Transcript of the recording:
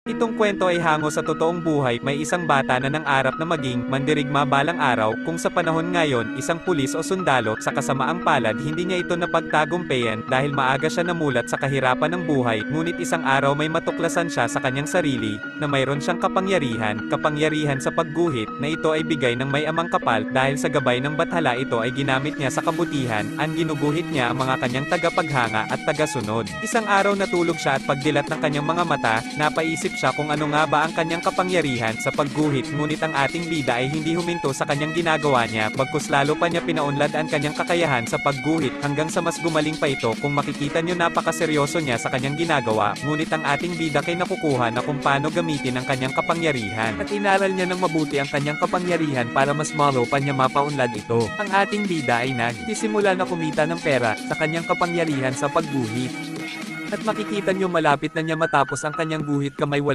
Itong kwento ay hango sa totoong buhay. May isang bata na nangarap na maging mandirigma balang araw, kung sa panahon ngayon, isang pulis o sundalo. Sa kasamaang palad, hindi niya ito napagtagumpayan dahil maaga siya namulat sa kahirapan ng buhay. Ngunit isang araw may matuklasan siya sa kanyang sarili na mayroon siyang kapangyarihan sa pagguhit, na ito ay bigay ng may amang kapal. Dahil sa gabay ng bathala, ito ay ginamit niya sa kabutihan. Ginuguhit niya ang mga kanyang tagapaghanga at tagasunod. Isang araw natulog siya at pagdilat ng kanyang mga mata, napaisip siya kung ano nga ba ang kanyang kapangyarihan sa pagguhit. Ngunit ang ating bida ay hindi huminto sa kanyang ginagawa niya, bagkus lalo pa niya pinaunlad ang kanyang kakayahan sa pagguhit hanggang sa mas gumaling pa ito. Kung makikita niyo, napakaseryoso niya sa kanyang ginagawa, ngunit ang ating bida kay nakukuha na kung paano gamitin ang kanyang kapangyarihan. At inaral niya ng mabuti ang kanyang kapangyarihan para mas malo pa niya mapaunlad ito. Ang ating bida ay nagsisimula na kumita ng pera sa kanyang kapangyarihan sa pagguhit. At makikita niyo malapit na niya matapos ang kanyang guhit kamay.